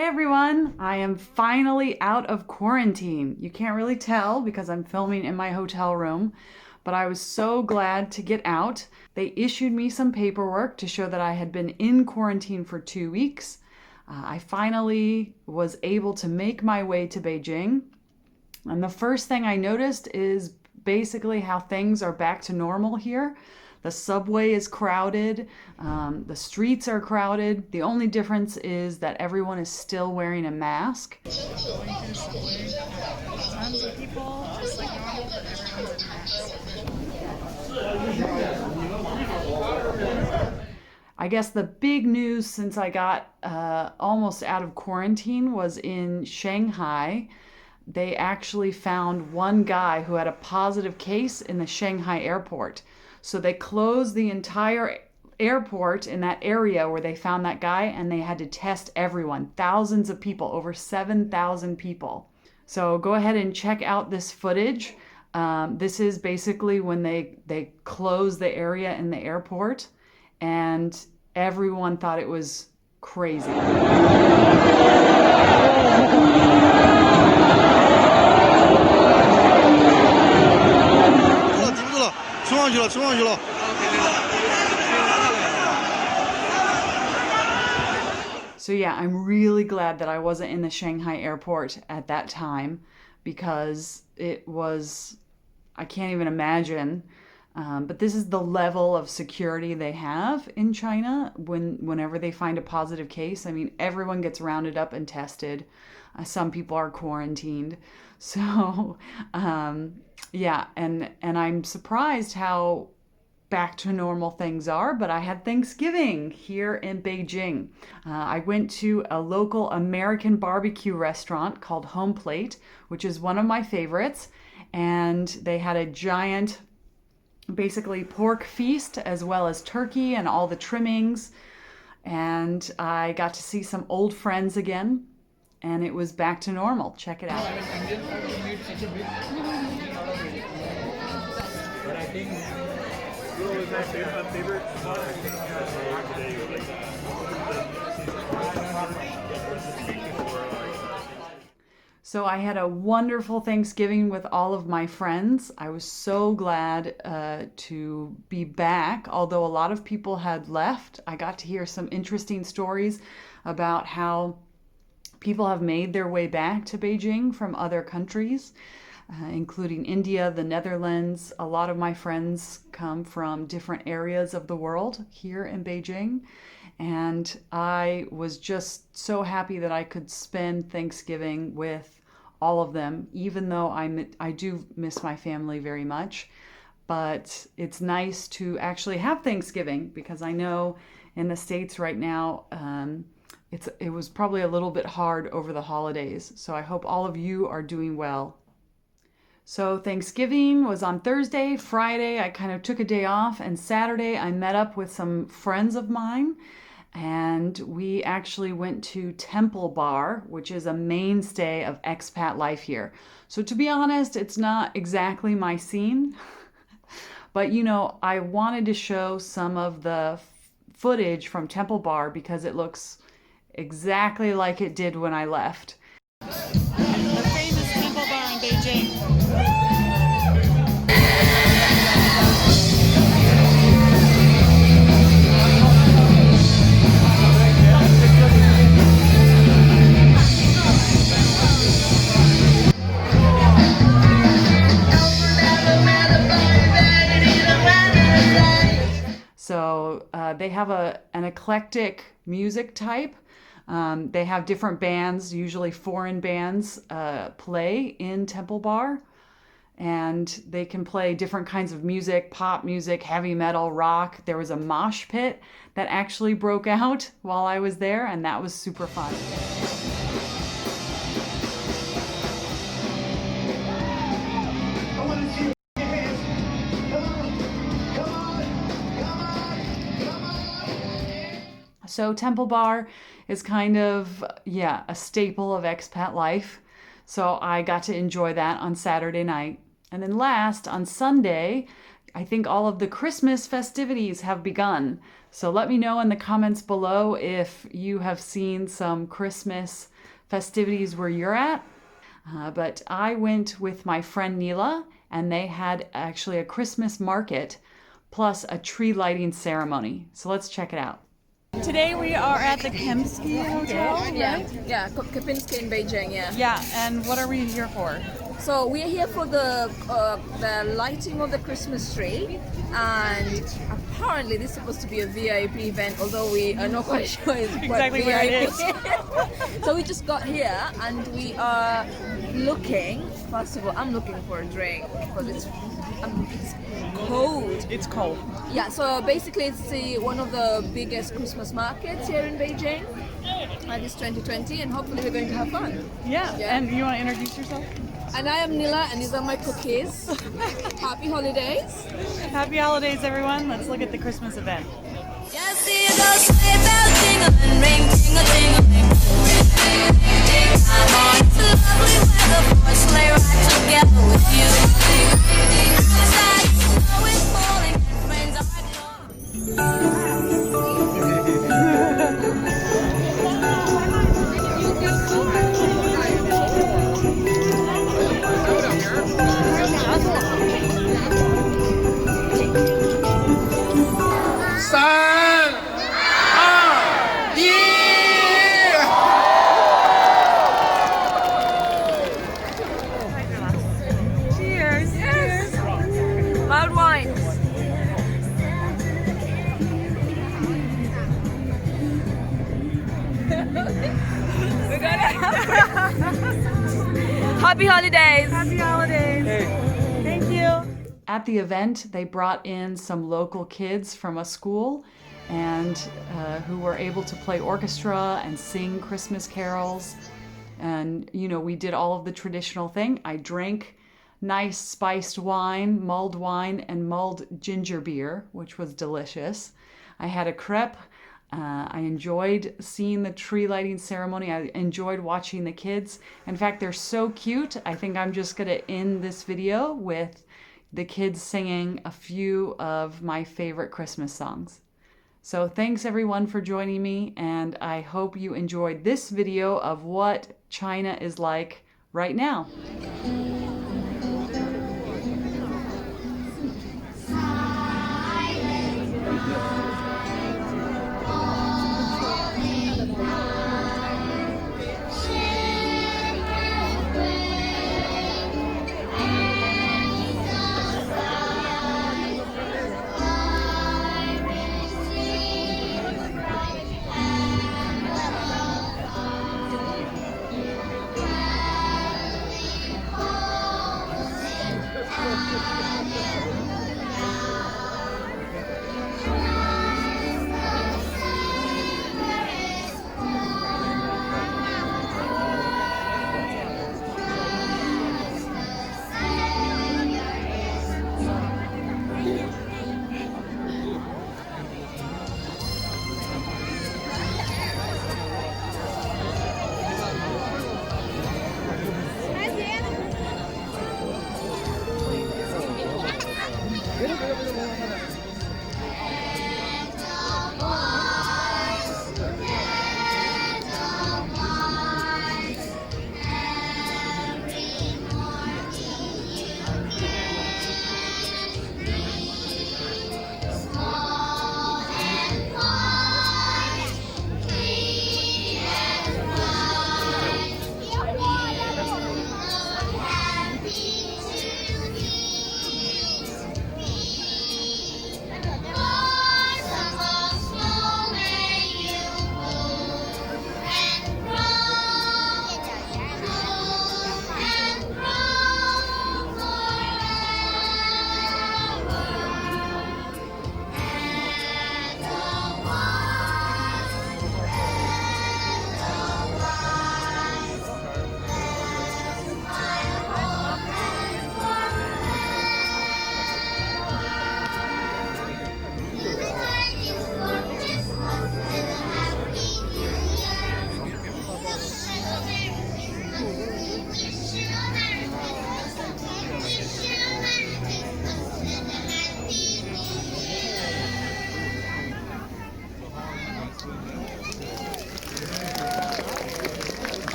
Hey everyone, I am finally out of quarantine. You can't really tell because I'm filming in my hotel room, but I was so glad to get out. They issued me some paperwork to show that I had been in quarantine for 2 weeks. I finally was able to make my way to Beijing. And the first thing I noticed is basically how things are back to normal here. The subway is crowded, the streets are crowded. The only difference is that everyone is still wearing a mask. Going through the subway, tons of people, just like normal, but everyone's in masks. I guess the big news since I got almost out of quarantine was in Shanghai. They actually found one guy who had a positive case in the Shanghai airport. So they closed the entire airport in that area where they found that guy, and they had to test everyone. Thousands of people, over 7,000 people. So go ahead and check out this footage. This is basically when they closed the area in the airport, and everyone thought it was crazy. So yeah, I'm really glad that I wasn't in the Shanghai airport at that time because it was, I can't even imagine. But this is the level of security they have in China whenever they find a positive case. I mean, everyone gets rounded up and tested. Some people are quarantined. So yeah, and I'm surprised how back to normal things are, but I had Thanksgiving here in Beijing. I went to a local American BBQ restaurant called Home Plate, which is one of my favorites, and they had a giant, basically pork feast as well as turkey and all the trimmings, and I got to see some old friends again, and it was back to normal. Check it out. But I think my favorite spot So I had a wonderful Thanksgiving with all of my friends. I was so glad to be back. Although a lot of people had left, I got to hear some interesting stories about how people have made their way back to Beijing from other countries, including India, the Netherlands. A lot of my friends come from different areas of the world here in Beijing. And I was just so happy that I could spend Thanksgiving with all of them, even though I do miss my family very much. But it's nice to actually have Thanksgiving because I know in the States right now, it was probably a little bit hard over the holidays. So I hope all of you are doing well. So Thanksgiving was on Thursday. Friday, I kind of took a day off, and Saturday I met up with some friends of mine, and we actually went to Temple Bar, which is a mainstay of expat life here. So to be honest, it's not exactly my scene, but I wanted to show some of the footage from Temple Bar because it looks exactly like it did when I left. The famous Temple Bar in Beijing. So they have an eclectic music type. They have different bands, usually foreign bands, play in Temple Bar. And they can play different kinds of music, pop music, heavy metal, rock. There was a mosh pit that actually broke out while I was there, and that was super fun. So Temple Bar is kind of, yeah, a staple of expat life. So I got to enjoy that on Saturday night. And then last, on Sunday, I think all of the Christmas festivities have begun. So let me know in the comments below if you have seen some Christmas festivities where you're at. But I went with my friend Neela, and they had actually a Christmas market plus a tree lighting ceremony. So let's check it out. Today we are at the Kempinski Hotel, right? Yeah, Kempinski in Beijing, yeah. Yeah, and what are we here for? So we are here for the lighting of the Christmas tree, and apparently this is supposed to be a VIP event, although we are not quite sure it's Exactly where it is. So we just got here and we are looking. First of all, I'm looking for a drink because it's cold. It's cold. Yeah, so basically it's one of the biggest Christmas markets here in Beijing. This 2020, and hopefully we're going to have fun. Yeah. And you want to introduce yourself? And I am Nila, and these are my cookies. Happy holidays. Happy holidays, everyone. Let's look at the Christmas event. Just see those sleigh bells jingling, ring, ting-a-ting-a-ling. Come on, it's a lovely weather for a sleigh ride together with you. Outside, snow is falling, and friends are gone. Loud wine. We're gonna Happy holidays. Happy holidays. Hey. Thank you. At the event, they brought in some local kids from a school and who were able to play orchestra and sing Christmas carols. And, you know, we did all of the traditional thing. I drank nice spiced wine, mulled wine, and mulled ginger beer, which was delicious. I had a crepe. I enjoyed seeing the tree lighting ceremony. I enjoyed watching the kids. In fact, they're so cute. I think I'm just going to end this video with the kids singing a few of my favorite Christmas songs. So thanks everyone for joining me, and I hope you enjoyed this video of what China is like right now.